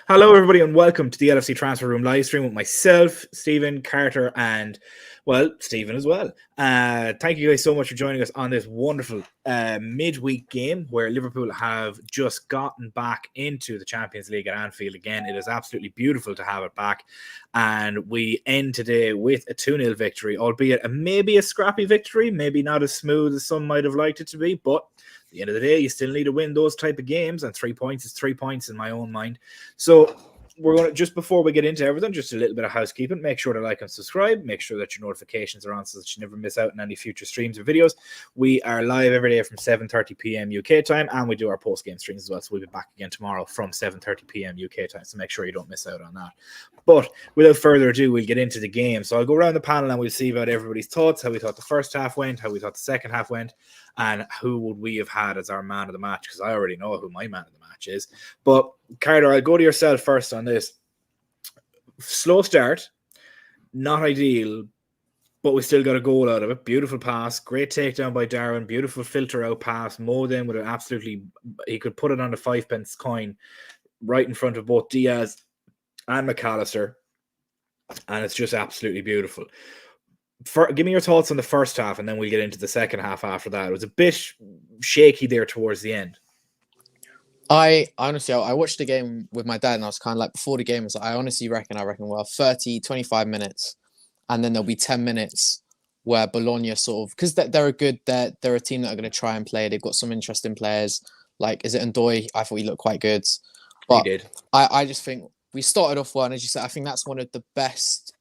Hello, everybody, and welcome to the LFC Transfer Room live stream with myself, Stephen, Carter, and, well, Stephen as well. Thank you guys so much for joining us on this wonderful midweek game where Liverpool have just gotten back into the Champions League at Anfield again. It is absolutely beautiful to have it back. And we end today with a 2-0 victory, albeit maybe a scrappy victory, maybe not as smooth as some might have liked it to be, but at the end of the day, you still need to win those type of games, and 3 points is 3 points in my own mind. So we're going to, just before we get into everything, just a little bit of housekeeping. Make sure to like and subscribe. Make sure that your notifications are on so that you never miss out on any future streams or videos. We are live every day from 7:30 p.m. UK time, and we do our post-game streams as well. So we'll be back again tomorrow from 7:30 p.m. UK time. So make sure you don't miss out on that. But without further ado, we'll get into the game. So I'll go around the panel and we'll see about everybody's thoughts, how we thought the first half went, how we thought the second half went, and who would we have had as our man of the match, because I already know who my man of the match is. But Carter, I'll go to yourself first on this. Slow start, not ideal, but we still got a goal out of it. Beautiful pass, great takedown by Darwin, beautiful filter out pass. Mo then with an absolutely, he could put it on the 5p coin right in front of both Diaz and McAllister, and it's just absolutely beautiful. Give me your thoughts on the first half, and then we'll get into the second half after that. It was a bit shaky there towards the end. I watched the game with my dad, and I was kind of like, before the game, I honestly reckon, 25 minutes, and then there'll be 10 minutes where Bologna sort of, because they're a team that are going to try and play. They've got some interesting players. Like, is it Ndoye? I thought he looked quite good. But He did. I just think we started off well, and as you said, I think that's one of the best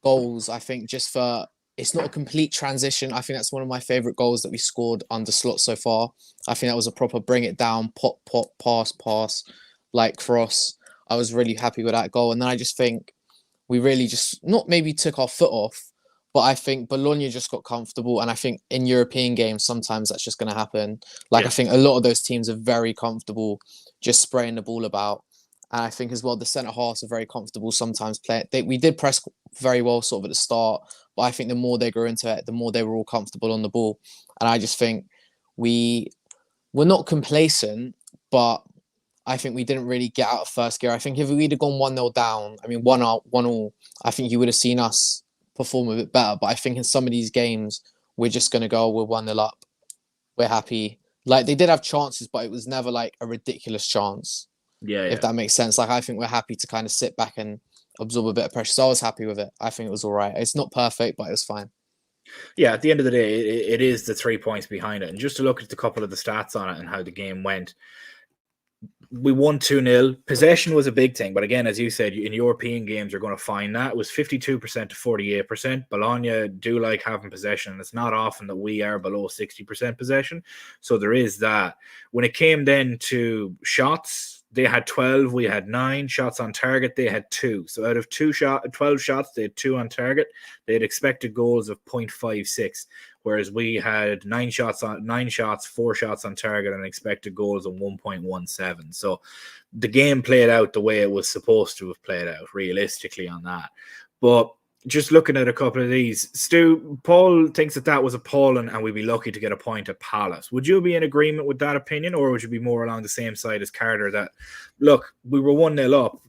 goals, I think, just for, it's not a complete transition. I think that's one of my favourite goals that we scored under Slot so far. I think that was a proper bring it down, pop, pass, like cross. I was really happy with that goal. And then I just think we really just, not maybe took our foot off, but I think Bologna just got comfortable. And I think in European games, sometimes that's just going to happen. Like, I think a lot of those teams are very comfortable just spraying the ball about. And I think as well, the centre halves are very comfortable sometimes. We did press very well sort of at the start, but I think the more they grew into it, the more they were all comfortable on the ball. And I just think we're not complacent, but I think we didn't really get out of first gear. I think if we'd have gone 1-0 down, 1-1, I think you would have seen us perform a bit better. But I think in some of these games, we're just going to go, we're 1-0 up. We're happy. Like, they did have chances, but it was never like a ridiculous chance. Yeah. If that makes sense. Like, I think we're happy to kind of sit back and absorb a bit of pressure. So I was happy with it. I think it was all right. It's not perfect, but it was fine. Yeah, at the end of the day, it is the 3 points behind it. And just to look at a couple of the stats on it and how the game went, we won 2-0. Possession was a big thing. But again, as you said, in European games, you're going to find that. It was 52% to 48%. Bologna do like having possession. And it's not often that we are below 60% possession. So there is that. When it came then to shots, they had 12, we had 9 shots on target. They had 2. So out of 12 shots, they had 2 on target. They had expected goals of 0.56, whereas we had 9 shots, 4 shots on target, and expected goals of 1.17. So the game played out the way it was supposed to have played out, realistically, on that. But just looking at a couple of these, Stu, Paul thinks that was appalling and we'd be lucky to get a point at Palace. Would you be in agreement with that opinion, or would you be more along the same side as Carter that, look, we were 1-0 up.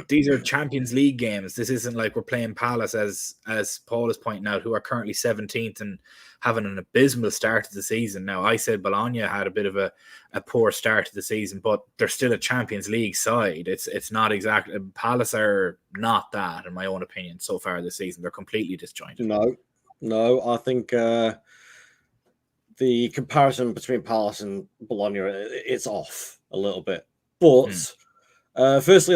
These are Champions League games. This isn't like we're playing Palace, as Paul is pointing out, who are currently 17th and having an abysmal start to the season. Now, I said Bologna had a bit of a poor start to the season, but they're still a Champions League side. It's not exactly, Palace are not that, in my own opinion, so far this season. They're completely disjointed. No, I think the comparison between Palace and Bologna, it's off a little bit. But firstly,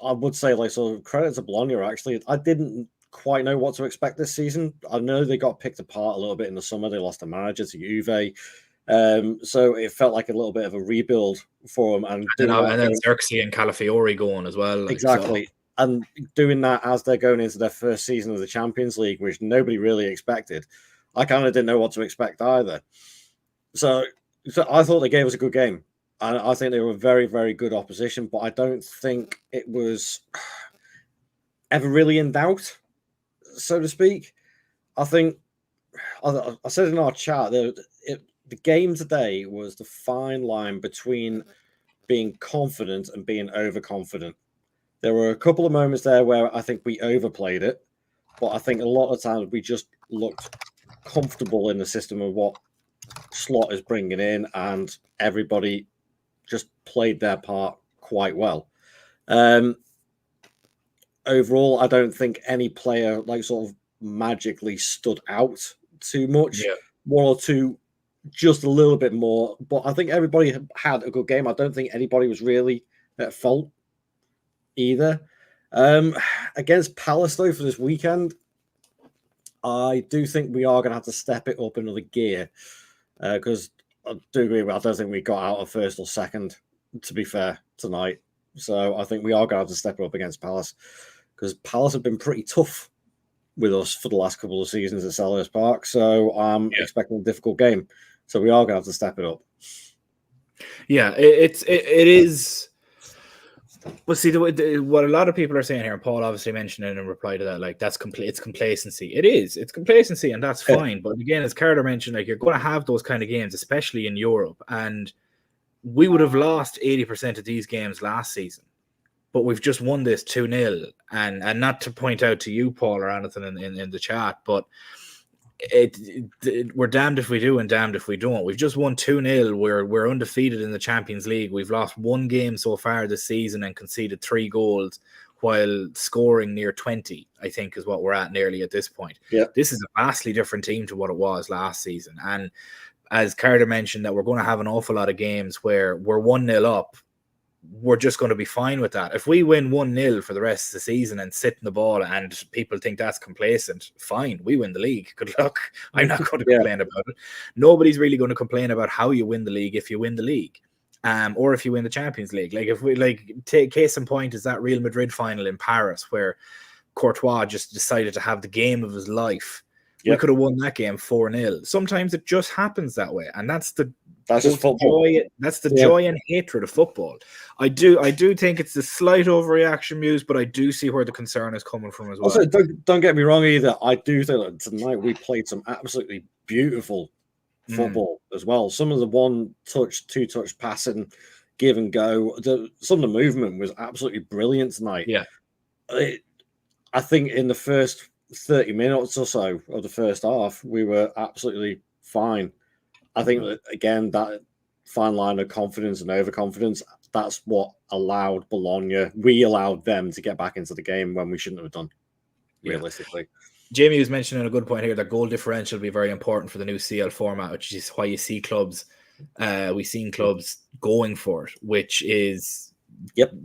I would say, like, so credit to Bologna, actually. I didn't quite know what to expect this season. I know they got picked apart a little bit in the summer. They lost a manager to Juve. So it felt like a little bit of a rebuild for them. And then Xerxes and Calafiori going as well. Exactly. So. And doing that as they're going into their first season of the Champions League, which nobody really expected. I kind of didn't know what to expect either. So I thought they gave us a good game. And I think they were very, very good opposition, but I don't think it was ever really in doubt, so to speak. I think, I said in our chat, the game today was the fine line between being confident and being overconfident. There were a couple of moments there where I think we overplayed it, but I think a lot of times we just looked comfortable in the system of what Slot is bringing in, and everybody just played their part quite well. Overall, I don't think any player like sort of magically stood out too much. Yeah. One or two, just a little bit more, but I think everybody had a good game. I don't think anybody was really at fault either. Against Palace, though, for this weekend, I do think we are going to have to step it up another gear because I do agree with, I don't think we got out of first or second, to be fair, tonight. So I think we are going to have to step it up against Palace because Palace have been pretty tough with us for the last couple of seasons at Selhurst Park. So I'm expecting a difficult game. So we are going to have to step it up. Yeah, it is. But see, what a lot of people are saying here, and Paul obviously mentioned it in reply to that, like it's complacency. It's complacency, and that's fine. But again, as Carter mentioned, like you're going to have those kind of games, especially in Europe, and we would have lost 80% of these games last season, but we've just won this 2-0. And not to point out to you, Paul, or anything in the chat, but we're damned if we do and damned if we don't. We've just won 2-0. We're undefeated in the Champions League. We've lost one game so far this season and conceded 3 goals while scoring near 20, I think is what we're at nearly at this point. Yeah. This is a vastly different team to what it was last season. And as Carter mentioned, that we're going to have an awful lot of games where we're 1-0 up. We're just going to be fine with that. If we win 1-0 for the rest of the season and sit in the ball and people think that's complacent, fine, we win the league. Good luck. I'm not going to complain about it. Nobody's really going to complain about how you win the league if you win the league, or if you win the Champions League. Like if we take case in point is that Real Madrid final in Paris where Courtois just decided to have the game of his life. We could have won that game 4-0. Sometimes it just happens that way, and that's just football. That's the joy and hatred of football. I do think it's a slight overreaction, Muse, but I do see where the concern is coming from as well. Also, don't get me wrong either. I do think that tonight we played some absolutely beautiful football as well. Some of the one-touch, two-touch passing, give and go. Some of the movement was absolutely brilliant tonight. Yeah, I think in the first 30 minutes or so of the first half, we were absolutely fine. I think that, again, that fine line of confidence and overconfidence, that's what allowed Bologna. We allowed them to get back into the game when we shouldn't have done, realistically. Jamie was mentioning a good point here that goal differential will be very important for the new CL format, which is why you see clubs, we've seen clubs going for it, which is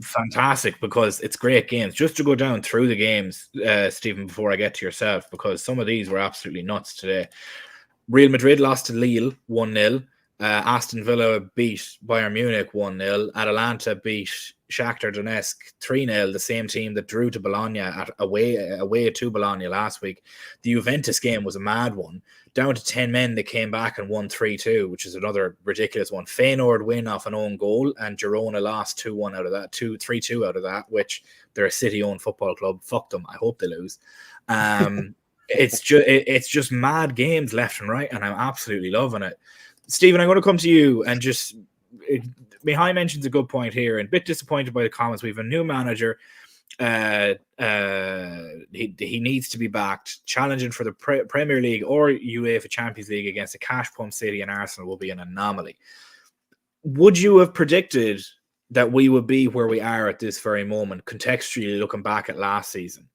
fantastic because it's great games. Just to go down through the games, Stephen, before I get to yourself, because some of these were absolutely nuts today. Real Madrid lost to Lille 1-0. Aston Villa beat Bayern Munich 1-0. Atalanta beat Shakhtar Donetsk 3-0, the same team that drew to Bologna away to Bologna last week. The Juventus game was a mad one. Down to 10 men, they came back and won 3-2, which is another ridiculous one. Feyenoord win off an own goal, and Girona lost 2-1 out of that, 3-2 out of that, which they're a city-owned football club. Fuck them. I hope they lose. It's just mad games left and right, and I'm absolutely loving it. Stephen, I'm going to come to you and just Mihai mentions a good point here, and a bit disappointed by the comments. We have a new manager. He needs to be backed. Challenging for the Premier League or UEFA Champions League against a cash pump City and Arsenal will be an anomaly. Would you have predicted that we would be where we are at this very moment, contextually looking back at last season?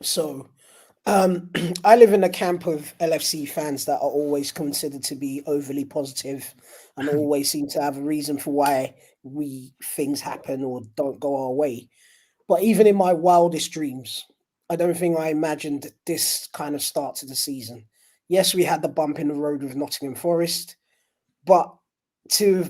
So, I live in a camp of LFC fans that are always considered to be overly positive and always seem to have a reason for why things happen or don't go our way. But even in my wildest dreams, I don't think I imagined this kind of start to the season. Yes, we had the bump in the road with Nottingham Forest, but to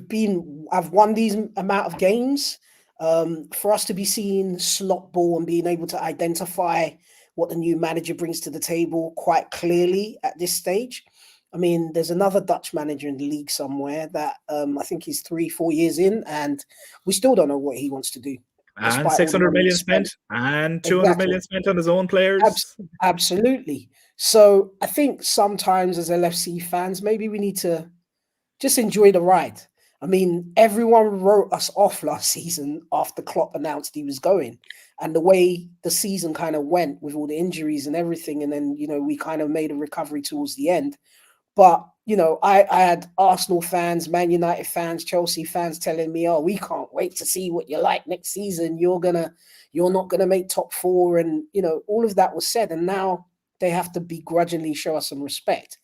have won these amount of games, for us to be seeing slot ball and being able to identify what the new manager brings to the table quite clearly at this stage. I mean, there's another Dutch manager in the league somewhere that I think he's 3-4 years in, and we still don't know what he wants to do. And 600 million spent, and 200 million spent on his own players. Absolutely. So I think sometimes as LFC fans, maybe we need to just enjoy the ride. I mean, everyone wrote us off last season after Klopp announced he was going. And the way the season kind of went with all the injuries and everything, and then, we kind of made a recovery towards the end. But, I had Arsenal fans, Man United fans, Chelsea fans telling me, oh, we can't wait to see what you're like next season. You're not going to make top four. And, all of that was said. And now they have to begrudgingly show us some respect.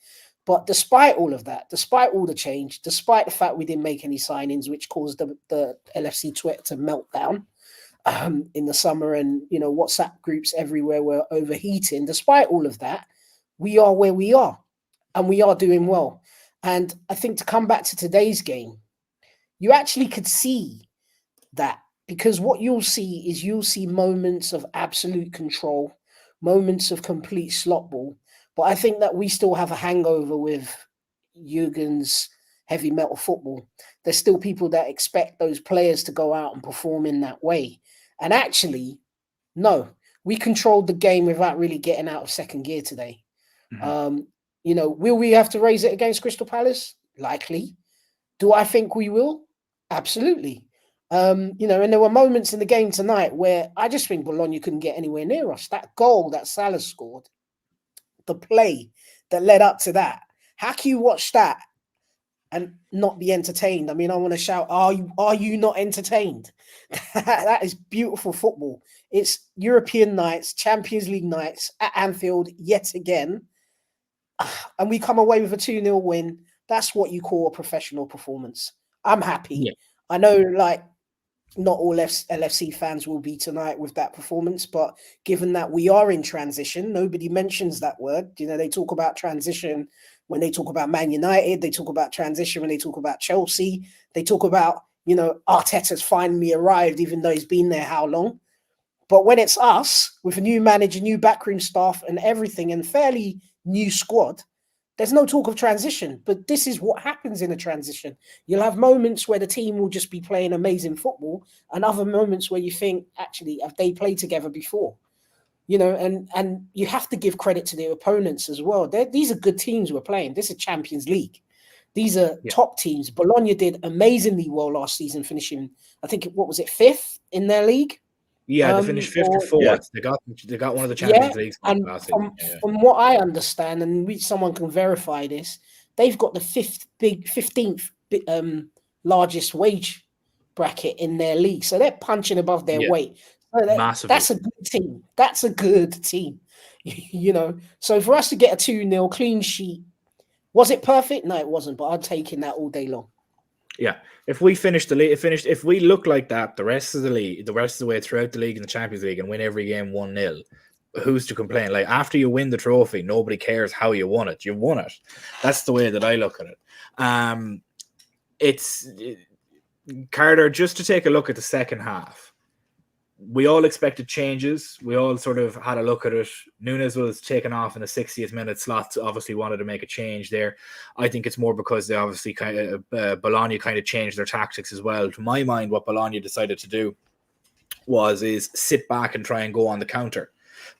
But despite all of that, despite all the change, despite the fact we didn't make any signings, which caused the LFC Twitter to melt down in the summer, and WhatsApp groups everywhere were overheating, despite all of that, we are where we are and we are doing well. And I think to come back to today's game, you actually could see that, because what you'll see moments of absolute control, moments of complete slot ball. But I think that we still have a hangover with Jurgen's heavy metal football. There's still people that expect those players to go out and perform in that way. And actually, no, we controlled the game without really getting out of second gear today. Mhm. Will we have to raise it against Crystal Palace? Likely. Do I think we will? Absolutely. And there were moments in the game tonight where I just think Bologna couldn't get anywhere near us. That goal that Salah scored, the play that led up to that. How can you watch that and not be entertained? I mean, I want to shout, are you not entertained? That is beautiful football. It's European nights, Champions League nights at Anfield yet again. And we come away with a 2-0 win. That's what you call a professional performance. I'm happy. Yeah. I know, not all LFC fans will be tonight with that performance, but given that we are in transition, nobody mentions that word. They talk about transition when they talk about Man United. They talk about transition when they talk about Chelsea. They talk about, Arteta's finally arrived, even though he's been there how long? But when it's us with a new manager, new backroom staff and everything, and fairly new squad, there's no talk of transition. But this is what happens in a transition. You'll have moments where the team will just be playing amazing football, and other moments where you think, actually, have they played together before? And you have to give credit to the opponents as well. These are good teams we're playing. This is Champions League. These are top teams. Bologna did amazingly well last season, finishing, I think, what was it, 5th in their league? Yeah, they finished 5th or 4th. Yeah. They got one of the Champions Leagues. And from what I understand, and someone can verify this, they've got the 15th largest wage bracket in their league. So they're punching above their weight. So that's a good team. That's a good team. So for us to get a 2-0 clean sheet, was it perfect? No, it wasn't, but I'd take in that all day long. Yeah. If we finish the league, if we look like that the rest of the way throughout the league and the Champions League and win every game 1-0, who's to complain? After you win the trophy, nobody cares how you won it. You won it. That's the way that I look at it. It's Carter, just to take a look at the second half. We all expected changes. We all sort of had a look at it. Nunes was taken off in the 60th minute slot. Obviously wanted to make a change there. I think it's more because they obviously Bologna kind of changed their tactics as well. To my mind, what Bologna decided to do is sit back and try and go on the counter,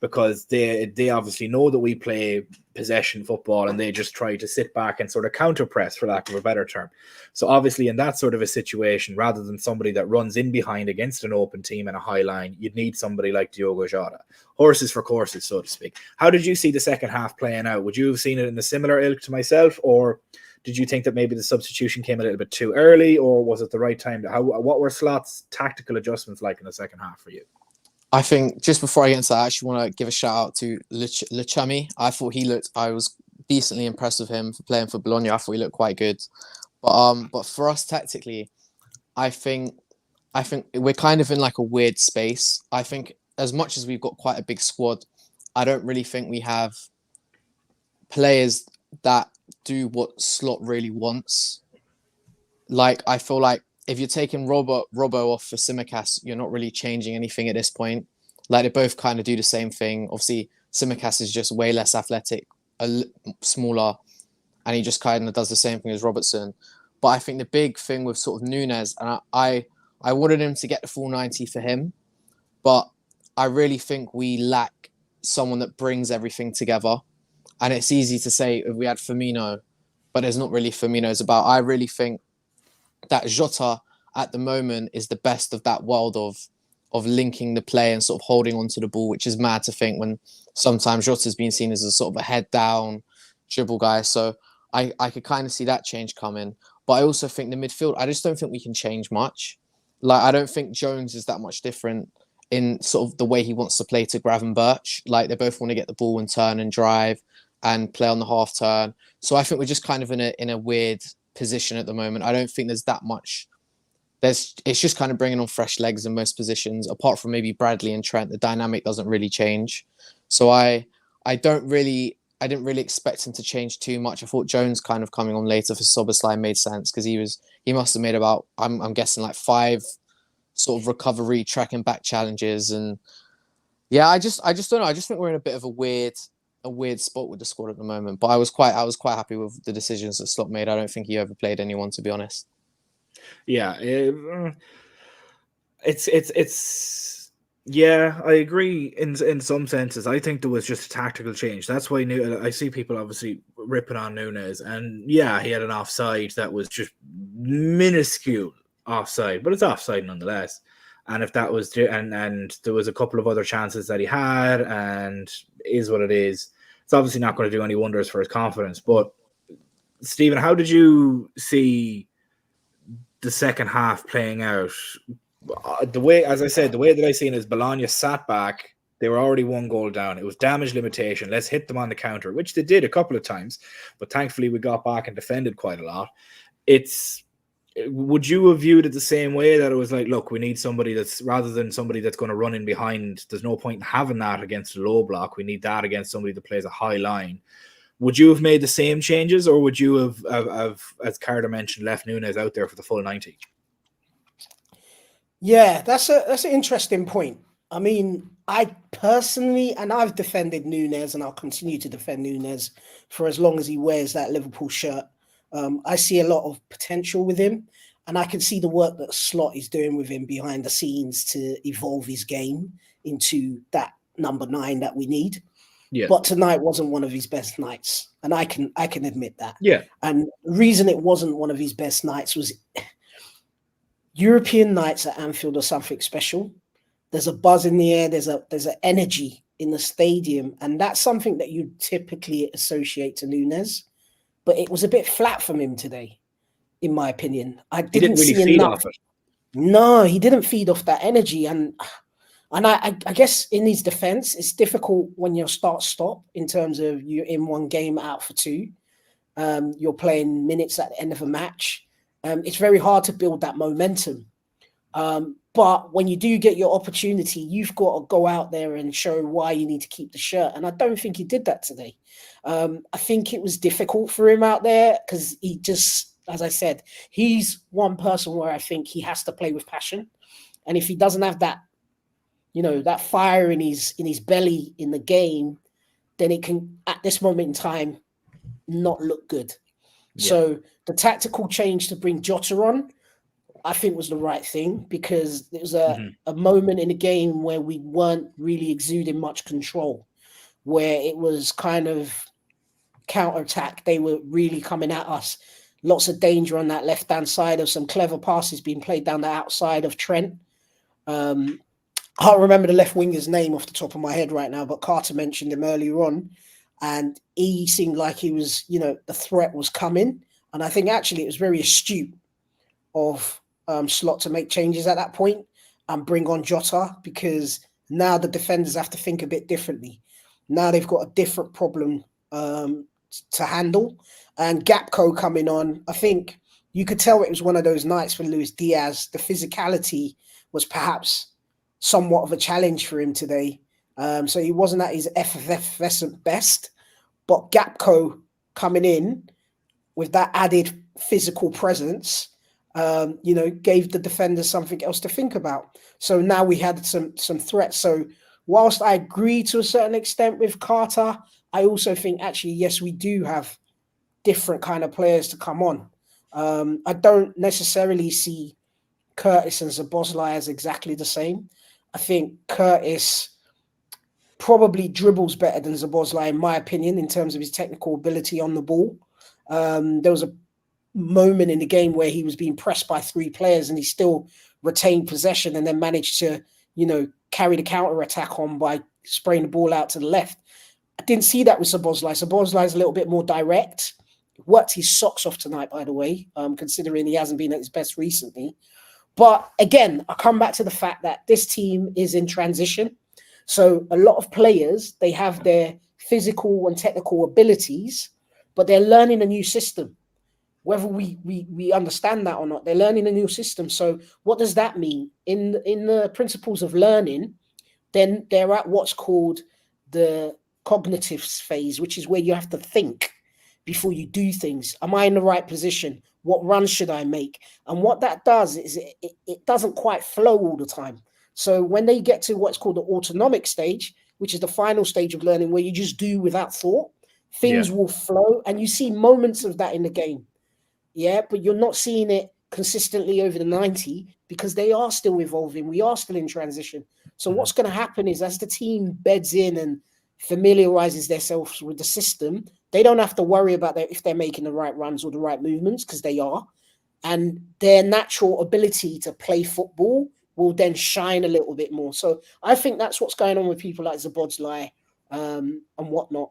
because they obviously know that we play possession football, and they just try to sit back and sort of counter press, for lack of a better term. So obviously in that sort of a situation, rather than somebody that runs in behind against an open team in a high line, you'd need somebody like Diogo Jota. Horses for courses, so to speak. How did you see the second half playing out? Would you have seen it in the similar ilk to myself, or did you think that maybe the substitution came a little bit too early, or was it the right time? What were Slot's tactical adjustments like in the second half for you? I think just before I get into that, I actually want to give a shout out to Lechami. I was decently impressed with him for playing for Bologna. I thought he looked quite good. But for us tactically, I think we're kind of in a weird space. I think as much as we've got quite a big squad, I don't really think we have players that do what Slot really wants. I feel like if you're taking Robbo off for Tsimikas, you're not really changing anything at this point. They both kind of do the same thing. Obviously, Tsimikas is just way less athletic, smaller, and he just kind of does the same thing as Robertson. But I think the big thing with sort of Nunes, and I wanted him to get the full 90 for him, but I really think we lack someone that brings everything together. And it's easy to say if we had Firmino, but there's not really Firmino's about. I really think that Jota at the moment is the best of that world of linking the play and sort of holding onto the ball, which is mad to think when sometimes Jota's been seen as a sort of a head down dribble guy. So I could kind of see that change coming. But I also think the midfield, I just don't think we can change much. Like, I don't think Jones is that much different in sort of the way he wants to play to Gravenberch. Like, they both want to get the ball and turn and drive and play on the half turn. So I think we're just kind of in a weird position at the moment. I don't think there's that much. It's just kind of bringing on fresh legs in most positions. Apart from maybe Bradley and Trent, the dynamic doesn't really change. So I didn't really expect him to change too much. I thought Jones kind of coming on later for Szoboszlai made sense because he must have made about I'm guessing like 5 sort of recovery tracking back challenges. And yeah, I just don't know. I just think we're in a bit of a weird spot with the squad at the moment. But I was quite happy with the decisions that Slot made. I don't think he overplayed anyone, to be honest. Yeah, it's yeah, I agree in some senses. I think there was just a tactical change. That's why I see people obviously ripping on Núñez, and yeah, he had an offside that was just minuscule offside, but it's offside nonetheless. And if that was and there was a couple of other chances that he had, and is what it is. It's obviously not going to do any wonders for his confidence. But Stephen, how did you see the second half playing out? The way, as I said, the way that I seen is Bologna sat back. They were already 1 goal down. It was damage limitation. Let's hit them on the counter, which they did a couple of times. But thankfully, we got back and defended quite a lot. Would you have viewed it the same way, that it was like, look, we need somebody that's, rather than somebody that's going to run in behind, there's no point in having that against a low block. We need that against somebody that plays a high line. Would you have made the same changes, or would you have as Carter mentioned, left Núñez out there for the full 90? Yeah, that's an interesting point. I mean, I personally, and I've defended Núñez, and I'll continue to defend Núñez for as long as he wears that Liverpool shirt. I see a lot of potential with him, and I can see the work that Slot is doing with him behind the scenes to evolve his game into that number 9 that we need. Yeah. But tonight wasn't one of his best nights, and I can admit that. Yeah. And the reason it wasn't one of his best nights was European nights at Anfield are something special. There's a buzz in the air. There's an energy in the stadium, and that's something that you typically associate to Núñez. But it was a bit flat from him today, in my opinion. I didn't really see feed enough. off it. No, he didn't feed off that energy, and I guess in his defense, it's difficult when you're start-stop in terms of you're in one game out for 2. You're playing minutes at the end of a match. It's very hard to build that momentum. But when you do get your opportunity, you've got to go out there and show why you need to keep the shirt. And I don't think he did that today. I think it was difficult for him out there because he just, as I said, he's one person where I think he has to play with passion. And if he doesn't have that, that fire in his belly in the game, then it can, at this moment in time, not look good. Yeah. So the tactical change to bring Jota on, I think was the right thing, because there was a moment in the game where we weren't really exuding much control, where it was kind of counter-attack. They were really coming at us. Lots of danger on that left-hand side, of some clever passes being played down the outside of Trent. I can't remember the left winger's name off the top of my head right now, but Carter mentioned him earlier on, and he seemed like he was, the threat was coming. And I think actually it was very astute of Slot to make changes at that point and bring on Jota, because now the defenders have to think a bit differently. Now they've got a different problem to handle. And Gakpo coming on, I think you could tell it was one of those nights for Luis Diaz. The physicality was perhaps somewhat of a challenge for him today. So he wasn't at his effervescent best. But Gakpo coming in with that added physical presence, gave the defenders something else to think about. So now we had some threats. So whilst I agree to a certain extent with Carter, I also think actually, yes, we do have different kind of players to come on. I don't necessarily see Curtis and Szoboszlai as exactly the same. I think Curtis probably dribbles better than Szoboszlai, in my opinion, in terms of his technical ability on the ball. There was a moment in the game where he was being pressed by 3 players and he still retained possession and then managed to, carry the counter attack on by spraying the ball out to the left. I didn't see that with Szoboszlai. Szoboszlai is a little bit more direct. Worked his socks off tonight, by the way, considering he hasn't been at his best recently. But again, I come back to the fact that this team is in transition. So a lot of players, they have their physical and technical abilities, but they're learning a new system. Whether we understand that or not, they're learning a new system. So what does that mean? In the principles of learning, then they're at what's called the cognitive phase, which is where you have to think before you do things. Am I in the right position? What run should I make? And what that does is it doesn't quite flow all the time. So when they get to what's called the autonomic stage, which is the final stage of learning, where you just do without thought, things will flow. And you see moments of that in the game. Yeah, but you're not seeing it consistently over the 90 because they are still evolving. We are still in transition. So what's going to happen is as the team beds in and familiarizes themselves with the system, they don't have to worry about if they're making the right runs or the right movements, because they are. And their natural ability to play football will then shine a little bit more. So I think that's what's going on with people like Szoboszlai and whatnot.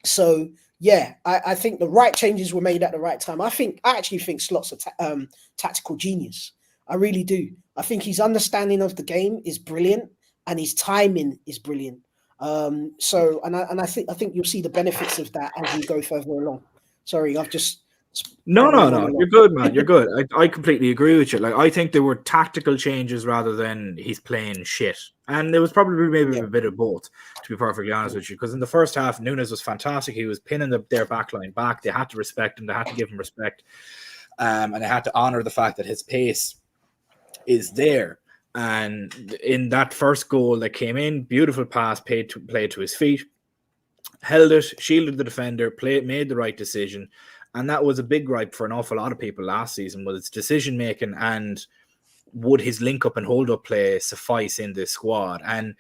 So yeah, I think the right changes were made at the right time. I actually think Slot's a tactical genius. I really do. I think his understanding of the game is brilliant and his timing is brilliant. So I think you'll see the benefits of that as we go further along. Sorry, I've just No. You're good, man. You're good. I completely agree with you. Like, I think there were tactical changes rather than he's playing shit. And there was probably maybe a bit of both, to be perfectly honest with you. Because in the first half, Núñez was fantastic. He was pinning their backline back. They had to respect him. They had to give him respect. And they had to honor the fact that his pace is there. And in that first goal that came in, beautiful pass, played to his feet, held it, shielded the defender, made the right decision. And that was a big gripe for an awful lot of people last season, was its decision making and would his link up and hold up play suffice in this squad? And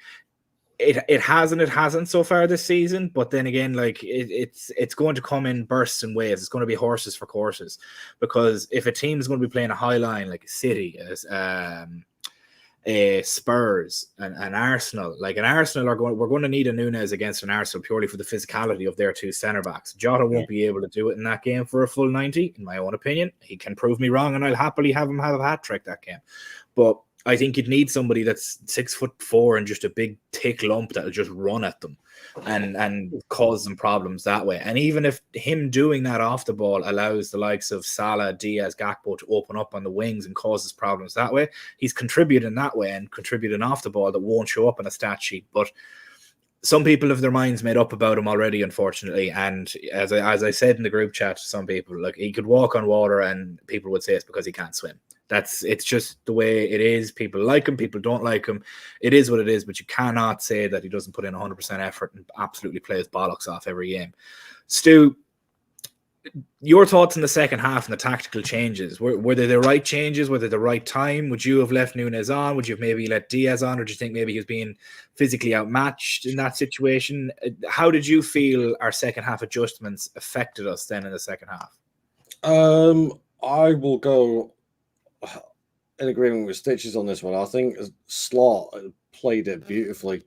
it hasn't so far this season. But then again, like it's going to come in bursts and waves. It's going to be horses for courses, because if a team is going to be playing a high line like City, Spurs and Arsenal, we're going to need a Núñez against an Arsenal purely for the physicality of their 2 centre backs. Jota won't be able to do it in that game for a full 90, in my own opinion. He can prove me wrong, and I'll happily have him have a hat trick that game. But I think you'd need somebody that's 6'4" and just a big thick lump that'll just run at them and cause them problems that way. And even if him doing that off the ball allows the likes of Salah, Diaz, Gakpo to open up on the wings and causes problems that way, he's contributing that way and contributing off the ball that won't show up on a stat sheet. But some people have their minds made up about him already, unfortunately. And as I said in the group chat to some people, like, he could walk on water and people would say it's because he can't swim. It's just the way it is. People like him, people don't like him. It is what it is, but you cannot say that he doesn't put in 100% effort and absolutely play his bollocks off every game. Stu, your thoughts in the second half and the tactical changes. Were they the right changes? Were they the right time? Would you have left Núñez on? Would you have maybe let Diaz on? Or do you think maybe he was being physically outmatched in that situation? How did you feel our second half adjustments affected us then in the second half? I will go in agreement with Stitches on this one. I think Slot played it beautifully.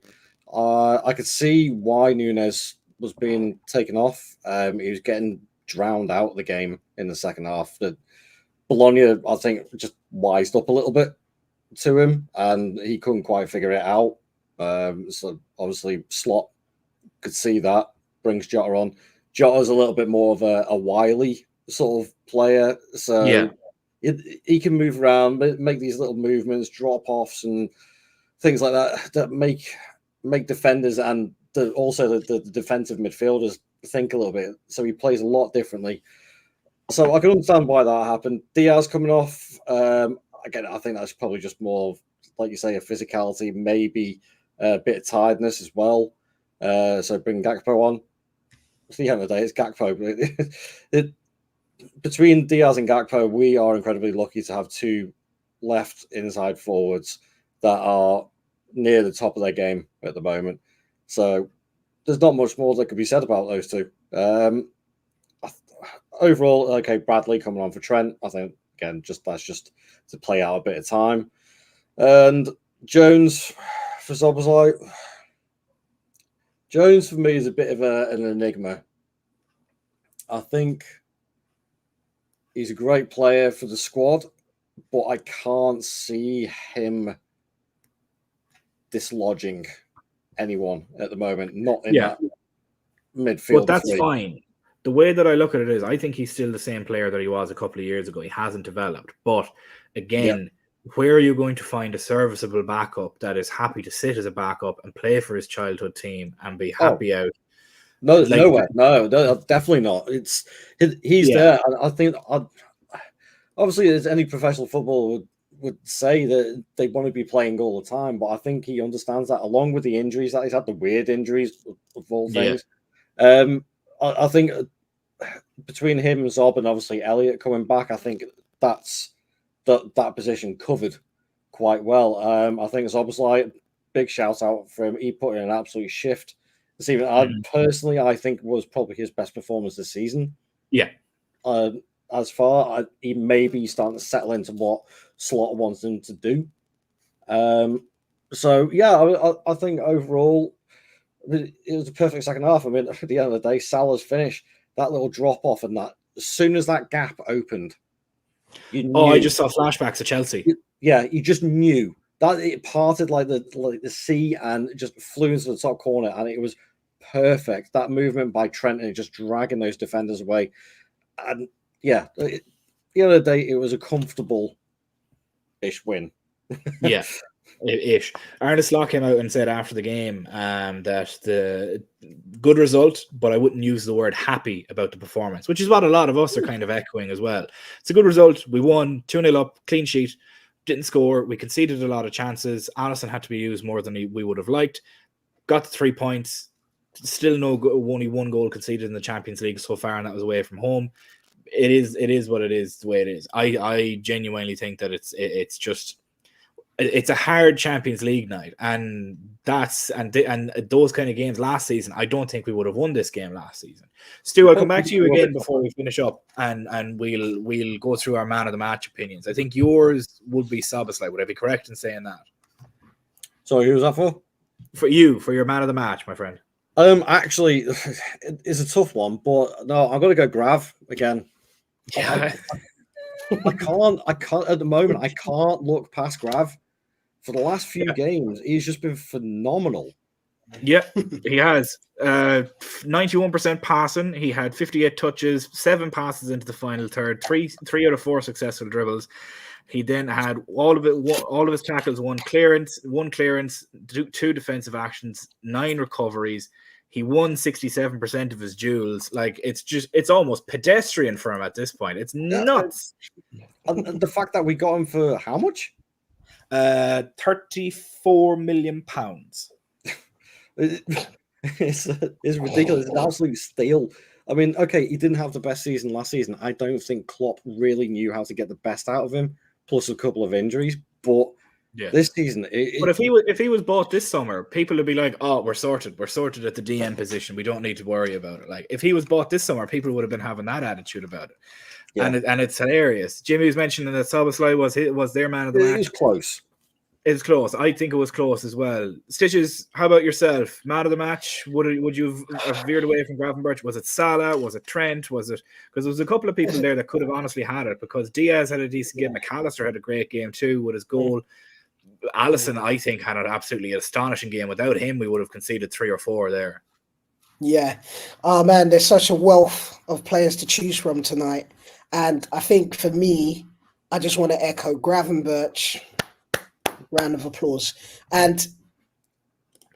I could see why Núñez was being taken off. He was getting drowned out of the game in the second half. The Bologna, I think, just wised up a little bit to him, and he couldn't quite figure it out. So obviously, Slot could see that, brings Jota on. Jota's a little bit more of a wily sort of player, so yeah. He can move around, make these little movements, drop-offs and things like that make defenders and also the defensive midfielders think a little bit. So he plays a lot differently. So I can understand why that happened. Diaz coming off, again, I think that's probably just more, like you say, a physicality, maybe a bit of tiredness as well. So bring Gakpo on. At the end of the day, it's Gakpo. Between Diaz and Gakpo, we are incredibly lucky to have 2 left inside forwards that are near the top of their game at the moment. So there's not much more that could be said about those 2. overall, okay, Bradley coming on for Trent. I think again, that's just to play out a bit of time. And Jones for Szoboszlai. Jones for me is a bit of an enigma. I think he's a great player for the squad, but I can't see him dislodging anyone at the moment. Not in that midfield. But that's fine. The way that I look at it is I think he's still the same player that he was a couple of years ago. He hasn't developed. But again, where are you going to find a serviceable backup that is happy to sit as a backup and play for his childhood team and be happy out? No, nowhere. No, definitely not. He's there. And I think obviously as any professional footballer would say that they want to be playing all the time, but I think he understands that along with the injuries that he's had, the weird injuries of all things. I think between him and Zob and obviously Elliot coming back, I think that's that position covered quite well. I think Szoboszlai, big shout out for him. He put in an absolute shift this evening. Personally, I think was probably his best performance this season. Yeah. As far he may be starting to settle into what Slaughter wants him to do. So yeah, I think overall it was a perfect second half. I mean, at the end of the day, Salah's finish, that little drop off, and that as soon as that gap opened, you knew, I just saw flashbacks of Chelsea. You just knew that it parted like the sea and just flew into the top corner, and it was perfect. That movement by Trent and just dragging those defenders away, and at the end of the day, it was a comfortable-ish win. Yeah. Ish. Arne Slot came out and said after the game that the good result, but I wouldn't use the word happy about the performance, which is what a lot of us are kind of echoing as well. It's a good result. We won 2-0 up, clean sheet, didn't score. We conceded a lot of chances. Alisson had to be used more than we would have liked. Got the 3 points. Still only one goal conceded in the Champions League so far, and that was away from home. It is what it is, the way it is. I genuinely think that it's a hard Champions League night, and those kind of games last season, I don't think we would have won this game last season. Stu, I'll come back to you again before we finish up, and we'll go through our man of the match opinions. I think yours would be Szoboszlai. Would I be correct in saying that? Sorry, who was that for? For you, for your man of the match, my friend. Actually, it's a tough one, but no, I'm going to go Grav again. Yeah. I can't at the moment. I can't look past Grav. For the last few games, he's just been phenomenal. Yeah, he has 91% passing. He had 58 touches, 7 passes into the final third, three out of 4 successful dribbles. He then had all of his tackles, one clearance, 2 defensive actions, 9 recoveries. He won 67% of his duels. Like, it's almost pedestrian for him at this point. It's nuts. And the fact that we got him for how much? 34 million pounds. It's ridiculous. It's an absolute steal. I mean, okay, he didn't have the best season last season. I don't think Klopp really knew how to get the best out of him, plus a couple of injuries. But this season, but if he was bought this summer, people would be like, "Oh, we're sorted. We're sorted at the DM position. We don't need to worry about it." Like, if he was bought this summer, people would have been having that attitude about it. Yeah. And it's hilarious. Jimmy was mentioning that Szoboszlai was their man of the match. It was close. It's close. I think it was close as well. Stitches, how about yourself? Man of the match? Would you have veered away from Gravenberch? Was it Salah? Was it Trent? Was it, because there was a couple of people there that could have honestly had it, because Diaz had a decent game. McAllister had a great game too with his goal. Alisson, I think, had an absolutely astonishing game. Without him, we would have conceded 3 or 4 there. Yeah. Oh man, there's such a wealth of players to choose from tonight. And I think for me, I just want to echo Gravenberch. Round of applause. And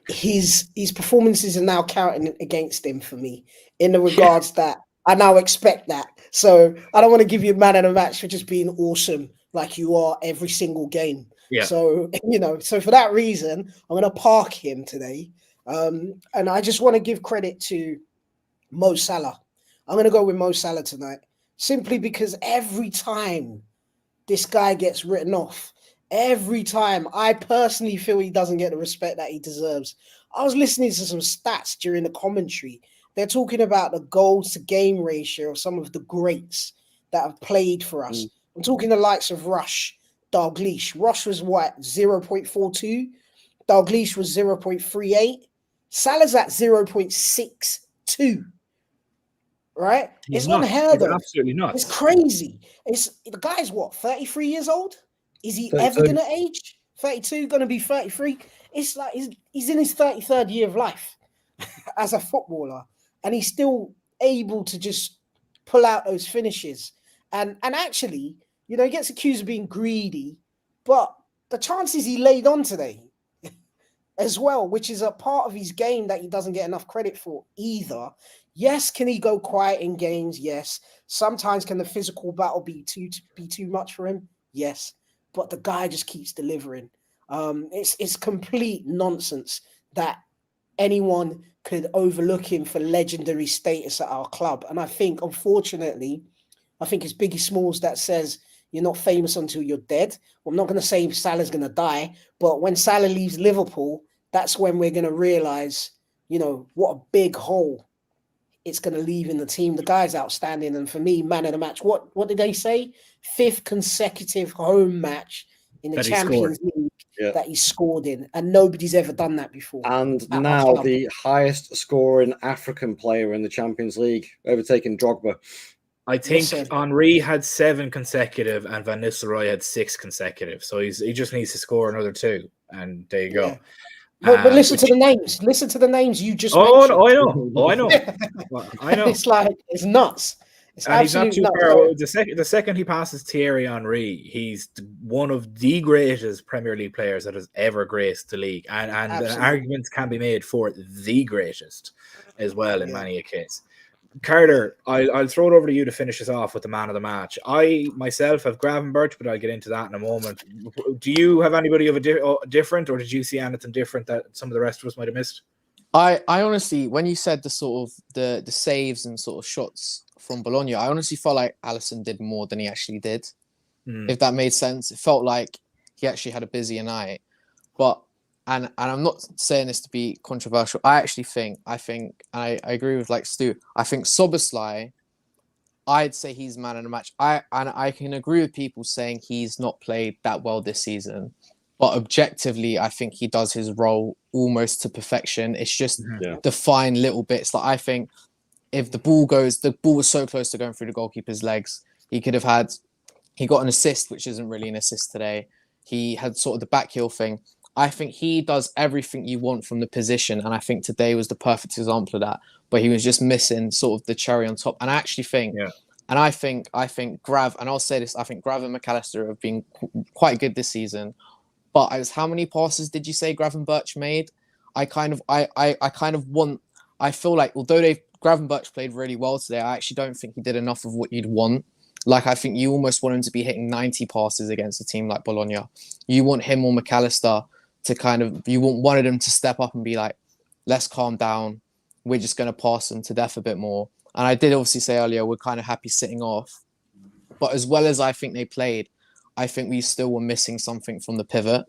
his performances are now counting against him for me, in the regards that I now expect that. So I don't want to give you a man of the match for just being awesome like you are every single game. Yeah. So, so for that reason, I'm going to park him today. And I just want to give credit to Mo Salah. I'm going to go with Mo Salah tonight, simply because every time this guy gets written off, every time, I personally feel he doesn't get the respect that he deserves. I was listening to some stats during the commentary they're talking about the goals to game ratio of some of the greats that have played for us. I'm talking the likes of Rush, Dalglish. Rush was what, 0.42? Dalglish was 0.38. Salah's at 0.62. Right? He's It's nuts. unheard He's of. absolutely nuts. It's crazy. The guy's what, 33 years old? Is he 32. ever gonna age? 32, gonna be 33. It's like he's in his 33rd year of life as a footballer, and he's still able to just pull out those finishes. And actually, he gets accused of being greedy, but the chances he laid on today as well, which is a part of his game that he doesn't get enough credit for either. Yes, can he go quiet in games? Yes. Sometimes can the physical battle be too much for him? Yes. But the guy just keeps delivering. It's complete nonsense that anyone could overlook him for legendary status at our club. And I think, unfortunately, it's Biggie Smalls that says you're not famous until you're dead. Well, I'm not going to say Salah's going to die, but when Salah leaves Liverpool, that's when we're going to realize, what a big hole it's going to leave in the team. The guy's outstanding. And for me, man of the match, what did they say? 5th consecutive home match in the Champions League that he scored in. And nobody's ever done that before. And now the highest scoring African player in the Champions League, overtaking Drogba. I think Henry had 7 consecutive and Van Nistelrooy had 6 consecutive. So he just needs to score another 2. And there you go. But listen to the names. Listen to the names you just mentioned. I know. I know. I know. It's nuts. And he's not too far. The second he passes Thierry Henry, he's one of the greatest Premier League players that has ever graced the league. And arguments can be made for the greatest as well in many a case. Carter, I'll throw it over to you to finish us off with the man of the match. I myself have Gravenberch, but I'll get into that in a moment. Do you have anybody of a different, or did you see anything different that some of the rest of us might have missed? I honestly, when you said the sort of the saves and sort of shots from Bologna, I honestly felt like Alisson did more than he actually did. If that made sense, it felt like he actually had a busier night. But and I'm not saying this to be controversial. I think I agree with like Stu. I think Szoboszlai, I'd say he's man of the match. I can agree with people saying he's not played that well this season, but objectively, I think he does his role almost to perfection. It's just the fine little bits. Like I think if the ball was so close to going through the goalkeeper's legs, he got an assist, which isn't really an assist today. He had sort of the back heel thing. I think he does everything you want from the position, and I think today was the perfect example of that. But he was just missing sort of the cherry on top. And I actually think, and I think Grav, and I'll say this, I think Grav and McAllister have been quite good this season. But how many passes did you say Gravenberch made? I feel like although Gravenberch played really well today, I actually don't think he did enough of what you'd want. Like, I think you almost want him to be hitting 90 passes against a team like Bologna. You want him or McAllister to you want one of them to step up and be like, let's calm down. We're just going to pass them to death a bit more. And I did obviously say earlier, we're kind of happy sitting off. But as well as I think they played, I think we still were missing something from the pivot,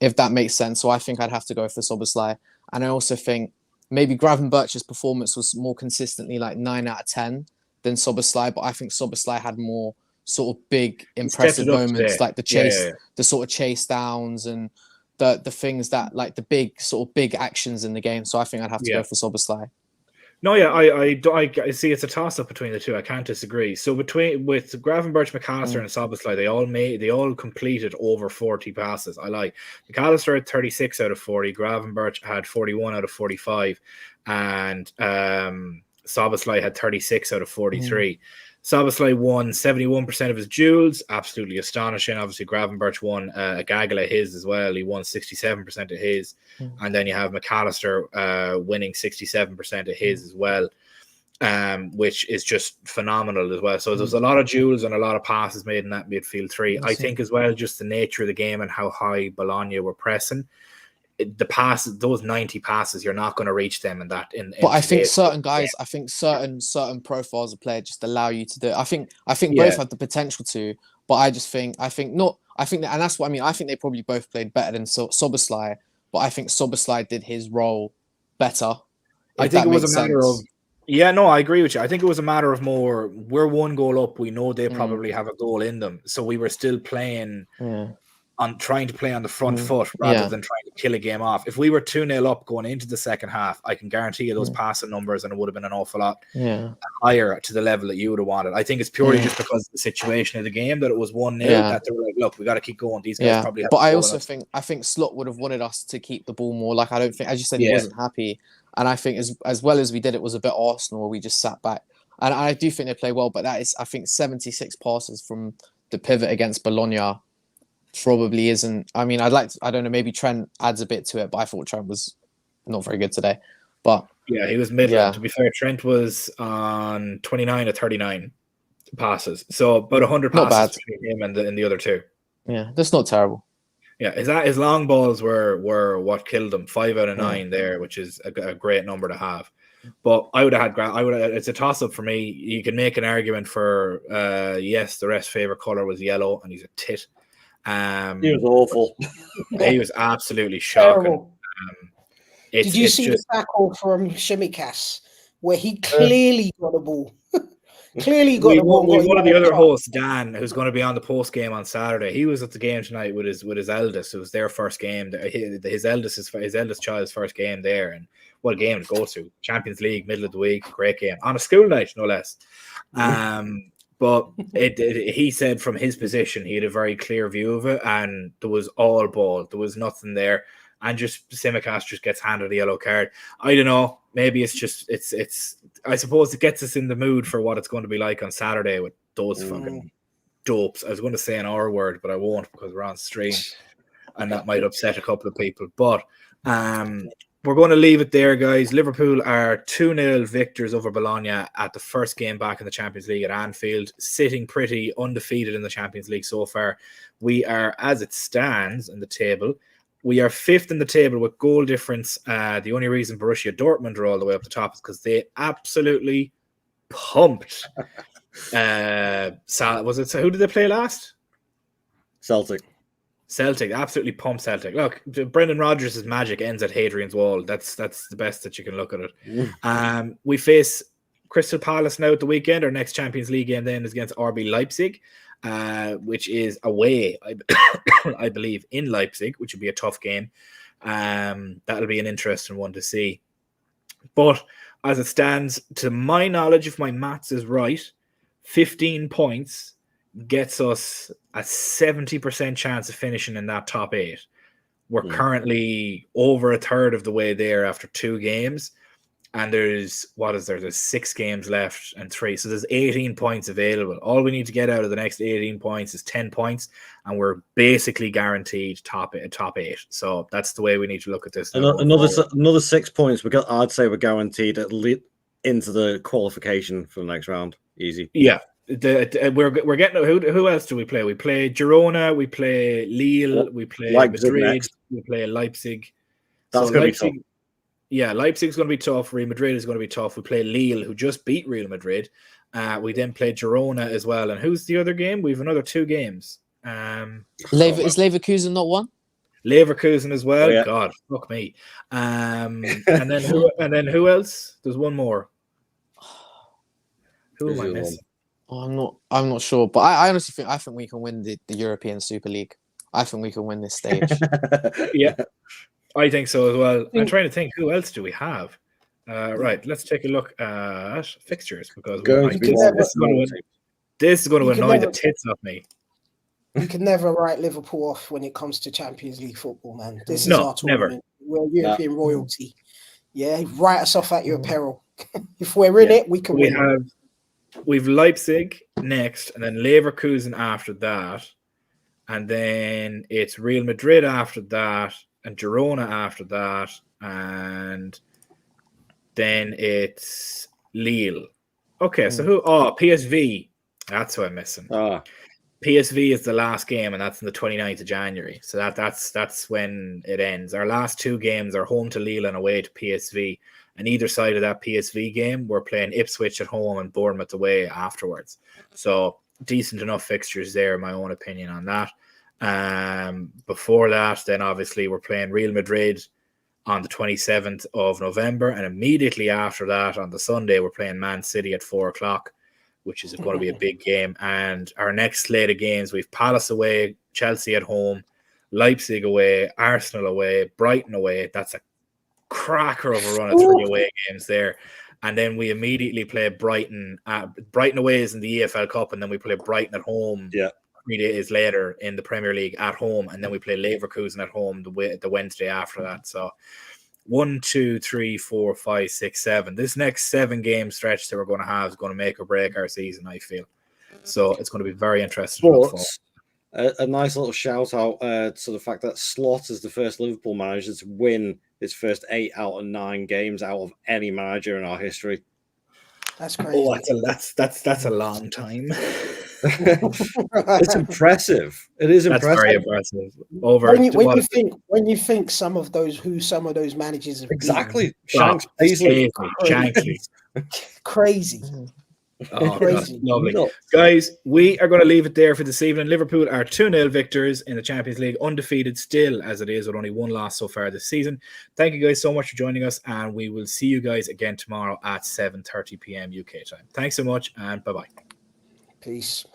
if that makes sense. So I think I'd have to go for Szoboszlai. And I also think maybe Gravenberch's performance was more consistently like 9 out of 10 than Szoboszlai. But I think Szoboszlai had more sort of big, impressive moments, like the chase, the sort of chase downs and the things that like the big actions in the game. So I think I'd have to go for Szoboszlai. No, I see it's a toss up between the two. I can't disagree. So with Gravenberch, McAllister, and Szoboszlai, they all completed over 40 passes. I like McAllister had 36 out of 40, Gravenberch had 41 out of 45, and Szoboszlai had 36 out of 43. Szoboszlai won 71% of his duels, absolutely astonishing. Obviously, Gravenberch won a gaggle of his as well. He won 67% of his. And then you have McAllister winning 67% of his as well, which is just phenomenal as well. So there's a lot of duels and a lot of passes made in that midfield three. I think as well, just the nature of the game and how high Bologna were pressing. The passes, those 90 passes, you're not going to reach them in that. But I think certain guys, I think certain profiles of player just allow you to do it. I think both have the potential to, but I think and that's what I mean. I think they probably both played better than Szoboszlai, but I think Szoboszlai did his role better. I think it was a matter of Yeah, no, I agree with you. I think it was a matter of more, we're one goal up. We know they probably have a goal in them. So we were still playing on trying to play on the front foot rather than trying to kill a game off. If we were 2-0 up going into the second half, I can guarantee you those passing numbers, and it would have been an awful lot higher to the level that you would have wanted. I think it's purely just because of the situation of the game that it was 1-0 that they were like, look, we got to keep going. These guys probably have But I also think Slot would have wanted us to keep the ball more. Like, I don't think, as you said, he wasn't happy. And I think as well as we did, it was a bit Arsenal where we just sat back. And I do think they play well, but that is, I think, 76 passes from the pivot against Bologna probably isn't. I mean, I don't know, maybe Trent adds a bit to it, but I thought Trent was not very good today. But yeah, he was middling. To be fair, Trent was on 29 to 39 passes, so about 100 passes between him and the other two. Yeah, that's not terrible. Yeah, his long balls were what killed him. 5 out of 9 there, which is a great number to have. But I would have had it's a toss up for me. You can make an argument for yes, the rest favorite color was yellow, and he's a tit. He was awful. He was absolutely shocking. Did you see the tackle from Shimikas where he clearly got the ball? Clearly got the ball. One of the other hosts, Dan, who's going to be on the post game on Saturday. He was at the game tonight with his eldest. It was their first game. His eldest child's first game there, and what a game to go to! Champions League, middle of the week, great game on a school night, no less. But he said from his position, he had a very clear view of it, and there was all ball. There was nothing there. And just Simicast just gets handed a yellow card. I don't know. Maybe it's just it's. I suppose it gets us in the mood for what it's going to be like on Saturday with those fucking dopes. I was going to say an R word, but I won't because we're on stream, and that might upset a couple of people. But we're going to leave it there, guys. Liverpool are 2-0 victors over Bologna at the first game back in the Champions League at Anfield, sitting pretty undefeated in the Champions League so far. We are, as it stands in the table, we are 5th in the table with goal difference. The only reason Borussia Dortmund are all the way up the top is because they absolutely pumped. Was it? So who did they play last? Celtic, absolutely pumped Celtic. Look, Brendan Rodgers' magic ends at Hadrian's Wall. That's the best that you can look at it. We face Crystal Palace now at the weekend. Our next Champions League game then is against RB Leipzig. Which is away, I believe, in Leipzig, which would be a tough game. That'll be an interesting one to see. But as it stands, to my knowledge, if my maths is right, 15 points gets us a 70% chance of finishing in that top 8. We're currently over a third of the way there after 2 games. And there's 6 games left and 3. So there's 18 points available. All we need to get out of the next 18 points is 10 points. And we're basically guaranteed top 8. So that's the way we need to look at this. Another 6 points. I'd say we're guaranteed at least into the qualification for the next round. Easy. Yeah. We're getting who else do we play? We play Girona, we play Lille, we play Madrid, next. We play Leipzig. That's going to be tough. Yeah, Leipzig's going to be tough. Real Madrid is going to be tough. We play Lille, who just beat Real Madrid. We then play Girona as well. And who's the other game? We have another 2 games. Is Leverkusen not one? Leverkusen as well. Oh, yeah. God, fuck me. And then who else? There's one more. Who am I missing? I'm not sure, but I honestly think we can win the European Super League. I think we can win this stage. Yeah. I think so as well. I'm trying to think, who else do we have? Right, let's take a look at fixtures because this is going to annoy the tits off me. You can never write Liverpool off when it comes to Champions League football, man. This is our tournament. Never. We're European royalty. Yeah, write us off at your peril. If we're in it, we can win. We've Leipzig next, and then Leverkusen after that, and then it's Real Madrid after that, and Girona after that, and then it's Lille. Okay, so who? Oh, PSV. That's who I'm missing. PSV is the last game, and that's on the 29th of January. So that's when it ends. Our last 2 games are home to Lille and away to PSV. And either side of that PSV game, we're playing Ipswich at home and Bournemouth away afterwards. So decent enough fixtures there, in my own opinion on that. Before that, then obviously we're playing Real Madrid on the 27th of November. And immediately after that, on the Sunday, we're playing Man City at 4 o'clock, which is going to be a big game. And our next slate of games, we've Palace away, Chelsea at home, Leipzig away, Arsenal away, Brighton away. That's a cracker of a run of 3 away games there. And then we immediately play Brighton. Brighton away is in the EFL Cup, and then we play Brighton at home 3 days later in the Premier League at home, and then we play Leverkusen at home the Wednesday after that. So 1, 2, 3, 4, 5, 6, 7. This next 7 game stretch that we're going to have is going to make or break our season, I feel. So it's going to be very interesting. A nice little shout out to the fact that Slot is the first Liverpool manager to win his first 8 out of 9 games out of any manager in our history. That's crazy. Oh, that's a long time. It's impressive. It is impressive. That's very impressive. When you think some of those managers have exactly been, Shankly. crazy. Oh, crazy. Lovely. Guys, we are going to leave it there for this evening. Liverpool are 2-0 victors in the Champions League, undefeated still as it is, with only 1 loss so far this season. Thank you guys so much for joining us, and we will see you guys again tomorrow at 7:30 p.m. UK time. Thanks so much, and bye-bye. Peace.